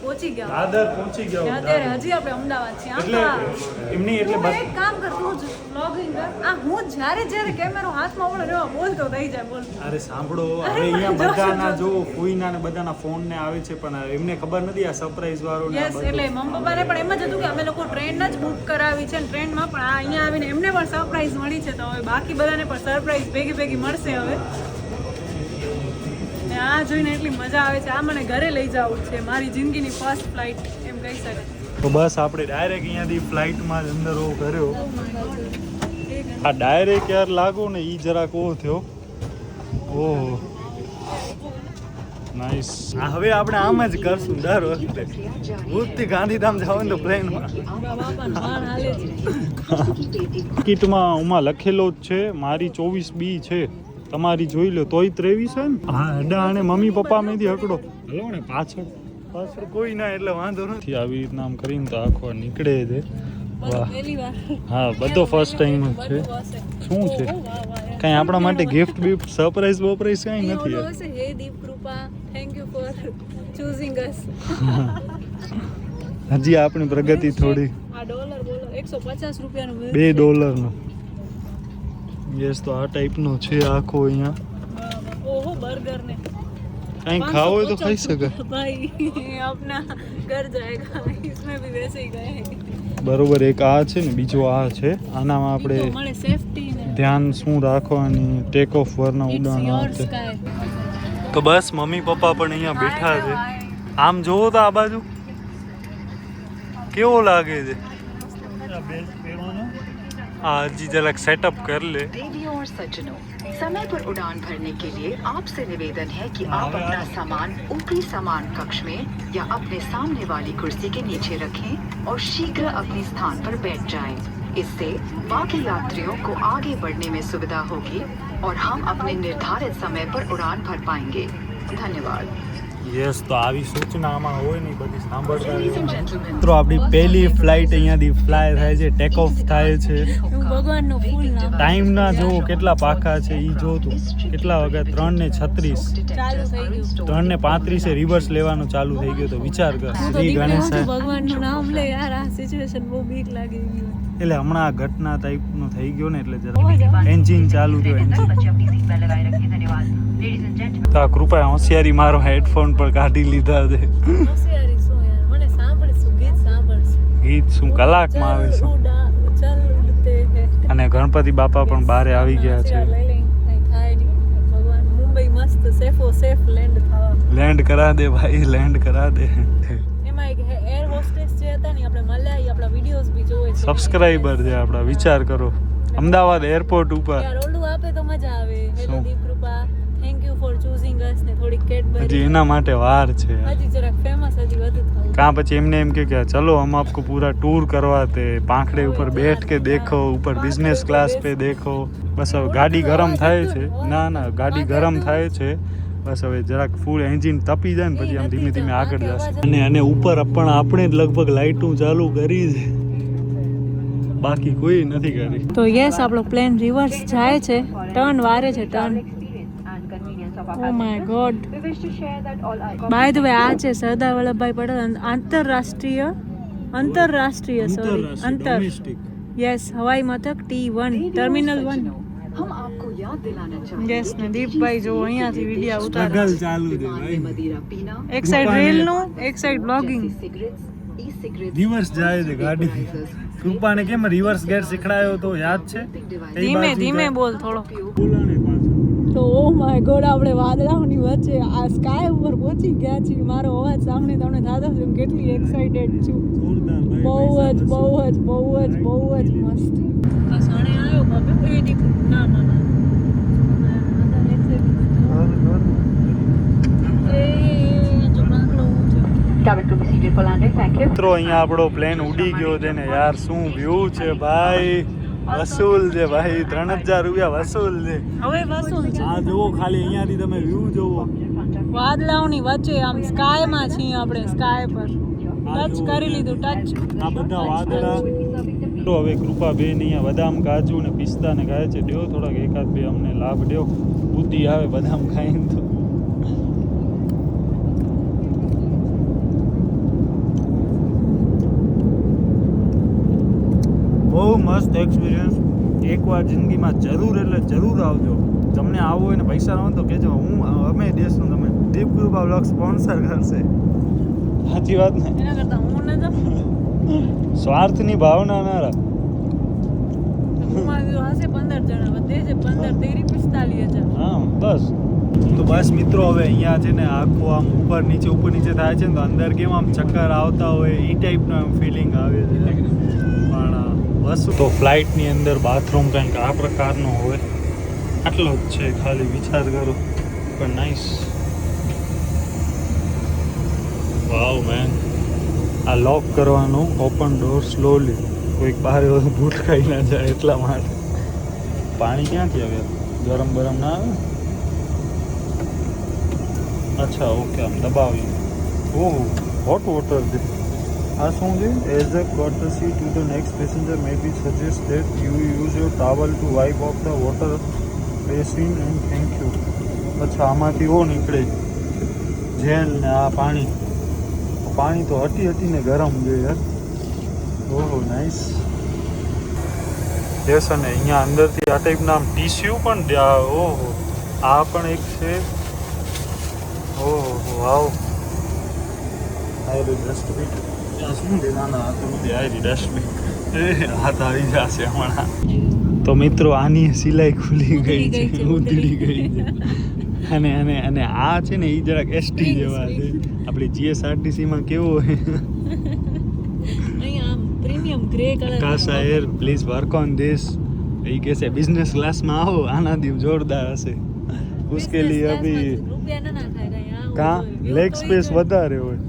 પહોંચી ગયા. દાદર પહોંચી ગયો. અત્યારે હજી આપણે અમદાવાદ છીએ. એટલે એમની એટલે તું એક કામ કર, તું જ vlogging કર. હું જ્યારે કેમેરો હાથમાં ઓળો રેવા બોલતો થઈ જાય બોલ. અરે સાંભળો, હવે અહીંયા બધાના જો ફૂઈના ને બધાના ફોન ને આવે છે, પણ એમને ખબર નથી આ સરપ્રાઈઝ વાળો ને. યસ, એટલે મમ્મી પપ્પાને પણ એમ જ હતું કે અમે લોકો ટ્રેન જ બુક કરાવી છે, ટ્રેનમાં પણ અહીંયા આવીને એમને પણ સરપ્રાઈઝ મળી છે, તો હવે બાકી બધાને પણ સરપ્રાઈઝ ભેગી મળશે હવે. આ જોઈને એટલી મજા આવે છે. આ મને ઘરે લઈ જવું છે, મારી જિંદગીની ફર્સ્ટ ફ્લાઇટ એમ કહી શકાય. તો બસ આપણે ડાયરેક્ટ અહીંયાથી ફ્લાઇટમાં જ અંદર કર્યો. આ ડાયરેક્ટ યાર લાગો ને ઈ જરાક ઓ થયો. ઓહો નાઈસ. હવે આપણે આમ જ કરશું દર વખતે. ભૂતથી ગાંધીધામ જવાનું તો પ્લેનમાં. ટિકિટમાં ઉમાં લખેલો જ છે મારી 24B છે, તમારી જોઈ લો તોય 23 છે ને. હા અડા અને મમ્મી પપ્પા મેથી હકડો હલો ને પાછળ કોઈ ના એટલે વાંધો નથી. આવી રીતના આમ કરીને તો આખો નીકળે છે. વાહ હા, બધો ફર્સ્ટ ટાઈમ જ છે. શું છે કઈ આપણા માટે ગિફ્ટ બિફ્ટ સરપ્રાઈઝ બરપ્રાઈઝ કઈ નથી. હે દીપ Krupa, thank you for choosing અસ. હજી આપણી પ્રગતિ થોડી. આ ડોલર બોલો 150 રૂપિયાનું $2 યસ. તો આ ટાઈપનો છે આખો અહીંયા. ઓહો બર્ગર ને કઈ ખાવો હોય તો ખાઈ શકે ભાઈ. अपना घर जाएगा, इसमें भी वैसे ही गए. બરોબર. એક આ છે ને બીજો આ છે. આનામાં આપણે મને સેફટી ને ધ્યાન શું રાખવાની, ટેક ઓફ વરના ઉડાન. તો બસ મમ્મી પપ્પા પણ અહીંયા બેઠા છે. આમ જોવો તો આ બાજુ કેવો લાગે છે. हाँ जी जरा सेटअप कर ले. देवियों और सज्जनों, समय पर उड़ान भरने के लिए आपसे निवेदन है कि आप अपना सामान ऊपरी सामान कक्ष में या अपने सामने वाली कुर्सी के नीचे रखें और शीघ्र अपने स्थान पर बैठ जाएं. इससे बाकी यात्रियों को आगे बढ़ने में सुविधा होगी और हम अपने निर्धारित समय पर उड़ान भर पाएंगे. धन्यवाद. યસ. તો આવી સૂચના આમાં હોય ને બધી સાંભળતા મિત્રો. આપણી પહેલી ફ્લાઇટ અહીંયાથી ફ્લાય થાય છે, ટેક ઓફ થાય છે. ભગવાનનો ફૂલ નામ. ટાઈમના જો કેટલા પાકા છે એ જો તું. કેટલા વાગે 3:36 ચાલુ થઈ ગયું. 3:35 રિવર્સ લેવાનું ચાલુ થઈ ગયું. તો વિચાર કર. શ્રી ગણેશ ભગવાનનું નામ લે યાર. આ સિચ્યુએશન બહુ બીક લાગી ગઈ. એટલે હમણાં આ ઘટના ટાઈપનું થઈ ગયો ને એટલે જરા એન્જિન ચાલુ થયું. તો આ કૃપા હોશિયારી મારો હેડફોન પર કાઢી લીધા છે. હોશિયારી શું યાર, મને સાંભળશું ગીત સાંભળશું. ગીત શું કલાકમાં આવે છે. અને ગણપતિ બાપા પણ બહાર આવી ગયા છે. ભગવાન મુંબઈ મસ્ત સેફો સેફ લેન્ડ થવા. લેન્ડ કરા દે ભાઈ, લેન્ડ કરા દે. એમાં એક એર હોસ્ટેસ જે હતા ને આપણે મળ્યા, એ આપણા વિડિયોઝ બી જોવે છે. સબસ્ક્રાઇબર છે આપણા. વિચાર કરો અમદાવાદ એરપોર્ટ ઉપર યાર ઓલું આપે તો મજા આવે. Hello Deep Krupa, thank you for choosing us ને થોડી કેડબરી. હજી એના માટે વાર છે. હજી જરાક ફેમસ હજી વધુ થવું. કાં પછી એમને એમ કે ચલો हम आपको पूरा टूर करवाते, પાંખડે ઉપર બેઠ કે દેખો, ઉપર બિઝનેસ ક્લાસ पे देखो. બસ હવે ગાડી ગરમ થાય છે. ના ગાડી ગરમ થાય છે. બસ હવે જરાક ફૂલ એન્જિન તપી જાય ને પછી આમ ધીમે ધીમે આગળ જશે. અને ઉપર પણ આપણે જ લગભગ લાઇટું ચાલુ કરી છે, બાકી કોઈ નથી કરી. તો યસ, આપણો પ્લેન રિવર્સ જાય છે. ટર્ન વારે છે, turn. Oh my god. By the way આ છે સરદાર વલ્લભભાઈ પટેલ આંતરરાષ્ટ્રીય યસ હવાઈ મથક T1 ટર્મિનલ 1. हम आपको याद दिलाना चाहते યસ ને દીપભાઈ જો અહીંયાથી વિડિયો ઉતારે. સ્ટ્રગલ ચાલુ છે ભાઈ. मदिरा पीना, એક સાઈડ રીલ નું, એક સાઈડ બ્લોગિંગ. सिगरेट्स, ई सिगरेट्स, રિવર્સ જાય છે ગાડી. કૃપાને કેમ રિવર્સ ગેર શીખડાયો તો યાદ છે? ધીમે બોલ થોડો. બોલાને પાછો. તો ઓ માય ગોડ, આપણે વાદળાઓની વચ્ચે આ સ્કાય ઉપર પહોંચી ગયા છીએ. મારો અવાજ સાંભળીને તમને થતો હશે કેટલી એક્સાઇટેડ છું. જોરદાર ભાઈ. બહુ જ મસ્ત. આ સાણે આવ્યો બાપે. એ દીપ ના મિત્રો અહીંયા આપણો પ્લેન ઉડી ગયો છે ને યાર. શું વ્યૂ છે ભાઈ. વસૂલ છે ભાઈ. 3000 રૂપિયા વસૂલ છે. હવે વસૂલ છે. આ જુઓ ખાલી અહીંયાથી તમે વ્યૂ જુઓ. વાદળાઓની વચ્ચે આમ સ્કાયમાં છીએ આપણે. સ્કાય પર ટચ કરી લીધું. ટચ. આ બધા વાદળા. તો હવે કૃપા બેન અહીંયા બદામ કાજુ ને પિસ્તા ને ખાય છે. દ્યો થોડાક એકાદ બે અમને લાભ દ્યો. બુદ્ધિ આવે બદામ ખાઈને તો. બહુ મસ્ત એક્સપિરિયન્સ. એકવાર જિંદગીમાં જરૂર એટલે જરૂર આવજો. તમને આવવું હોય ને પૈસા ન હોય તો કહેજો, અમે દેશું તમે. દીપ કૃપા બ્લોગ સ્પોન્સર કરશે. સાચી વાત ને? એના કરતા હું ન જાઉં. સ્વાર્થની ભાવના ના રાખ. હશે 15 જણા વધે છે, 15 તેરી 45,000. હા બસ. તો બસ મિત્રો, હવે અહીંયા છે ને આખું આમ ઉપર નીચે થાય છે ને, તો અંદર કેમ આમ ચક્કર આવતા હોય એ ટાઈપનો આમ ફિલિંગ આવે છે. પણ બસ તો ફ્લાઇટની અંદર બાથરૂમ કંઈક આ પ્રકારનો હોય, આટલો જ છે ખાલી. વિચાર કરો, પણ નાઈસ. વાવ મેન. આ લોક કરવાનું, ઓપન ડોર સ્લોલી. કોઈક બહાર બૂટ ખાઈ ના જાય એટલા માટે. પાણી ક્યાંથી આવે? ગરમ ના આવે? અચ્છા ઓકે, આમ દબાવી. ઓહ, હોટ વોટર છે. આ શું છે? As a courtesy to the next passenger may be suggest that you use your towel to wipe off the water basin and thank you. અચ્છા, આમાંથી ઓ નીકળે જેલ ને આ પાણી તો હટીને ગરમ છે યાર. ઓહો નાઈસ. યસ. અને અહીંયા અંદરથી આ ટાઈપના આમ ટીસ્યુ પણ ઓહો, આ પણ એક છે. ઓહો વાવ. આયરી ડસ્ટબિન. શું છે? ના આ તો નથી આયરી ડસ્ટબિન. હાથ આવી જશે હમણાં. તો મિત્રો, આની સિલાઈ ખુલી ગઈ છે, ઉતરી ગઈ છે. અને આ છે ને એ જરાક એસટી જેવા છે. આપણી જીએસઆરટીસીમાં કેવો હોય, અહીંયા આમ પ્રીમિયમ ગ્રે કલર. કાસા એર પ્લીઝ વર્ક ઓન ધીસ. એ કહે છે બિઝનેસ ક્લાસમાં આવો, આના દી જોરદાર હશે. उसके लिए अभी રૂપિયા ના થાય કઈ. આ કા લેગ સ્પેસ વધારે હોય,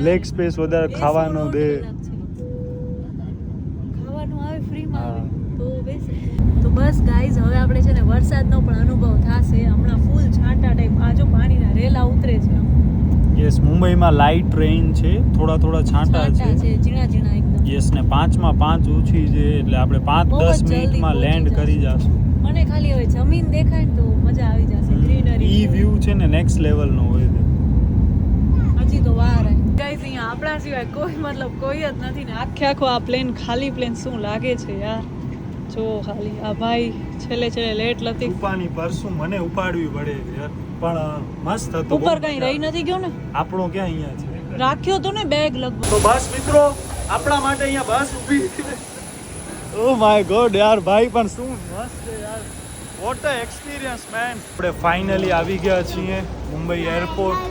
લેગ સ્પેસ વધારે, ખાવાનું દે. ખાવાનું આવે ફ્રીમાં આવે તો બેસે. તો બસ ગાઈઝ, હવે આપણે છે ને વરસાદનો પણ અનુભવ થશે. હમણાં ફૂલ છાંટા ટાઈપ આ જો પાણીના રેલા ઉતરે છે. યસ, મુંબઈમાં લાઇટ ટ્રેન છે, થોડા છાંટા છે. ઝીણા એકદમ. યસ, ને 5માં 5 ઊંચી છે, એટલે આપણે 5-10 મિનિટમાં લેન્ડ કરી જશું. મને ખાલી હવે જમીન દેખાય ને તો મજા આવી જશે. ગ્રીનરી ઈ વ્યૂ છે ને નેક્સ્ટ લેવલનો હોય છે. હજી તો વાર હે ગાઈઝ. અહીંયા આપણા સિવાય કોઈ કોઈ જ નથી ને આખો આ પ્લેન ખાલી પ્લેન શું લાગે છે યાર. જો ખાલી આ ભાઈ છેલ્લે લેટ લતી કૃપાની પરસું મને ઉપાડવી પડે યાર, પણ મસ્ત હતો. ઉપર કઈ રહી નથી ગયો ને, આપણો ક્યાં અહીંયા છે? રાખ્યો તો ને બેગ લગભગ. તો બસ મિત્રો, આપણા માટે અહીંયા બસ ઊભી છે. ઓ માય ગોડ યાર, ભાઈ પણ શું મસ્ત છે યાર. What a experience man. આપણે ફાઇનલી આવી ગયા છીએ મુંબઈ એરપોર્ટ,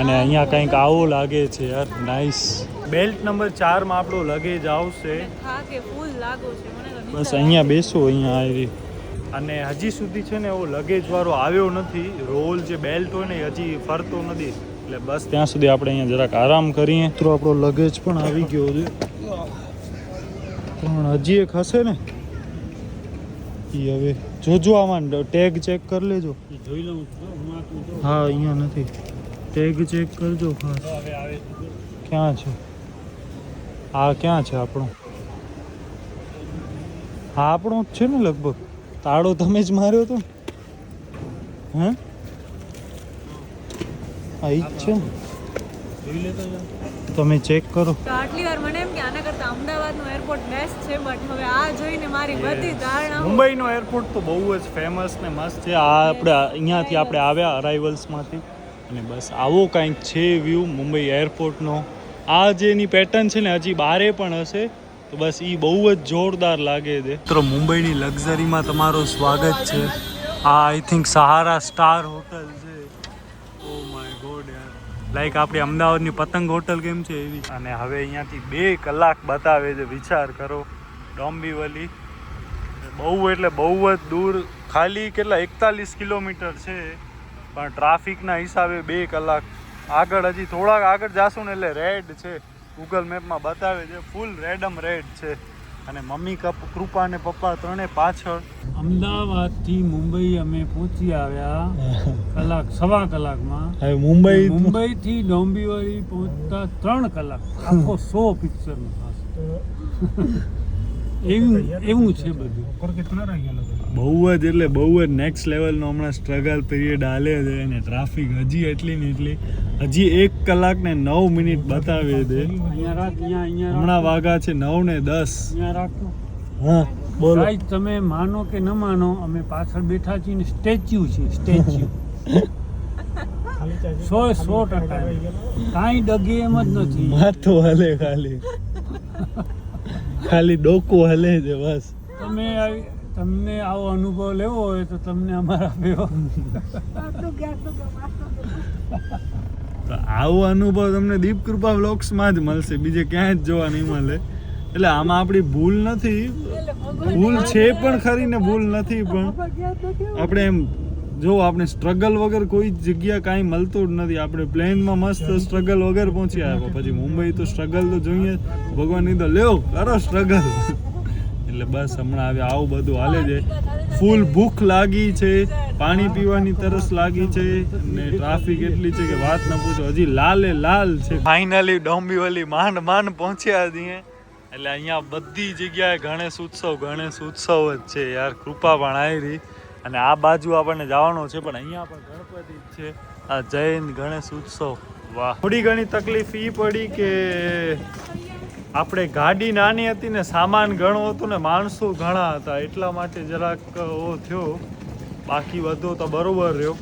અને અહીંયા કંઈક આવું લાગે છે યાર. નાઇસ. બેલ્ટ નંબર 4 માં આપણો લગેજ આવશે. થાકે ફૂલ લાગો છે મને તો. બસ અહીંયા બેસો, અહીંયા આવી. અને હજી સુધી છે ને એવો લગેજ વાળો આવ્યો નથી. રોલ જે બેલ્ટ હોય ને એ હજી ફરતો નથી, એટલે બસ ત્યાં સુધી આપણે અહીંયા જરાક આરામ કરીએ. તો આપણો લગેજ પણ આવી ગયો છે, પણ હજી એક હશે ને એ. હવે જોજો આમાં ટેગ ચેક કરી લેજો. જોઈ લઉં. હા, અહીંયા નથી. ટેગ ચેક કરજો ખાસ. ક્યાં છે? આ ક્યાં છે આપણો? હા, આપણો જ છે ને લગભગ. તાળો તમે જ માર્યો હતો. હે? હા, ઈ જ છે ને. તમે ચેક કરો. તો આટલી વાર મને એમ કે આના કરતા અમદાવાદનું એરપોર્ટ બેસ્ટ છે, બટ હવે આ જોઈને મારી બધી ધારણા. મુંબઈનો એરપોર્ટ તો બહુ જ ફેમસ ને મસ્ત છે. આ આપણે અહીંયાથી આપણે આવ્યા અરાઇવલ્સમાંથી, અને બસ આવો કંઈક છે વ્યૂ મુંબઈ એરપોર્ટનો. આ જે એની પેટર્ન છે ને હજી બારે પણ હશે, તો બસ એ બહુ જ જોરદાર લાગે છે. મિત્રો, મુંબઈની લક્ઝરીમાં તમારું સ્વાગત છે. આ I think Sahara star hotel છે. ઓ માય ગોડ યાર, લાઈક આપણી અમદાવાદની પતંગ હોટલ કેમ છે એવી. અને હવે અહીંયાથી 2 કલાક બતાવે છે. વિચાર કરો, ડોંબીવલી બહુ એટલે બહુ જ દૂર. ખાલી કેટલા 41 કિલોમીટર છે, પણ ટ્રાફિકના હિસાબે 2 કલાક. આગળ હજી થોડાક આગળ જાશું ને એટલે રેડ છે, ગૂગલ મેપમાં બતાવે છે ફૂલ રેડમ રેડ છે. અને મમ્મી કૃપા અને પપ્પા ત્રણે પાછળ. અમદાવાદથી મુંબઈ અમે પહોંચી આવ્યા સવા કલાકમાં. હવે મુંબઈથી ડોંબીવલી પહોંચતા 3 કલાક. આખો 100 પિક્ચરનો પાસ. એવું છે બધું. બહુ જ એટલે બહુ જ નેક્સ્ટ લેવલનો હમણાં સ્ટ્રગલ પીરિયડ હાલે છે, અને ટ્રાફિક હજી એટલી ને એટલી. હજી 1 કલાક ને 9 મિનિટ બતાવે છે. અહીંયા રાખ, અહીંયા હમણાં વાગા છે 9:10. અહીંયા રાખતો. હા બોલો. ગાઈસ તમે માનો કે ન માનો, અમે પાછળ બેઠા છીએ ને સ્ટેચ્યુ છે, સ્ટેચ્યુ. 100% કાંઈ ડગે એમ જ નથી. માથું હલે ખાલી ખાલી ડોકું હલે છે બસ. તમને આવો અનુભવ લેવો હોય તો તમને અમારા ભેગો તો આવો અનુભવ તમને દીપ કૃપા વ્લોગ્સમાં જ મળશે, બીજે ક્યાંય જ જોવા નહીં મળે. એટલે આમાં આપણી ભૂલ નથી, ભૂલ છે પણ ખરી ને ભૂલ નથી પણ આપણે એમ જો આપણે સ્ટ્રગલ વગર કોઈ જગ્યા કાંઈ મળતું જ નથી. આપણે પ્લેનમાં મસ્ત સ્ટ્રગલ વગર પહોંચી આવ્યા, પછી મુંબઈ તો સ્ટ્રગલ તો જોઈએ. ભગવાન ની તો લ્યો કરો સ્ટ્રગલ. એટલે બસ હમણાં હવે આવું બધું હાલે છે. ફૂલ ભૂખ લાગી છે, પાણી પીવાની તરસ લાગી છે, અને ટ્રાફિક એટલી છે કે વાત ન પૂછો. હજી લાલે લાલ છે. ફાઇનલી ડોંબીવલી માંડ પહોંચ્યા છીએ. એટલે અહીંયા બધી જગ્યાએ ગણેશ ઉત્સવ જ છે યાર. કૃપા પણ આવી રહી. અને આ બાજુ આપણને જવાનો છે, પણ અહીંયા પણ ગણપતિ જ છે. આ જૈન ગણેશ ઉત્સવ, વાહ. થોડી ઘણી તકલીફ ઈ પડી કે આપણે ગાડી નાની હતી ને સામાન ઘણો હતો ને માણસો ઘણા હતા, એટલા માટે જરાક ઓ થયો. બાકી બધો તો બરોબર રહ્યો.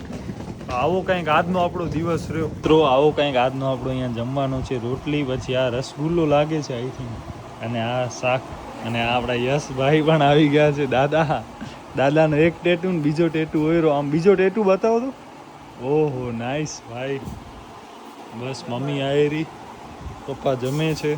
આવો કંઈક આજનો આપણો દિવસ રહ્યો મિત્રો. આવો કંઈક આજનો આપણો અહીંયા જમવાનો છે. રોટલી, પછી આ રસગુલ્લો લાગે છે આઈ થિંક, અને આ શાક. અને આ આપણા યશભાઈ પણ આવી ગયા છે. દાદાનો એક ટેટુ ને બીજો ટેટુ હોય. આમ બીજો ટેટુ બતાવો તો. ઓહો નાઈસ ભાઈ. બસ મમ્મી આવી રહી, પપ્પા જમે છે.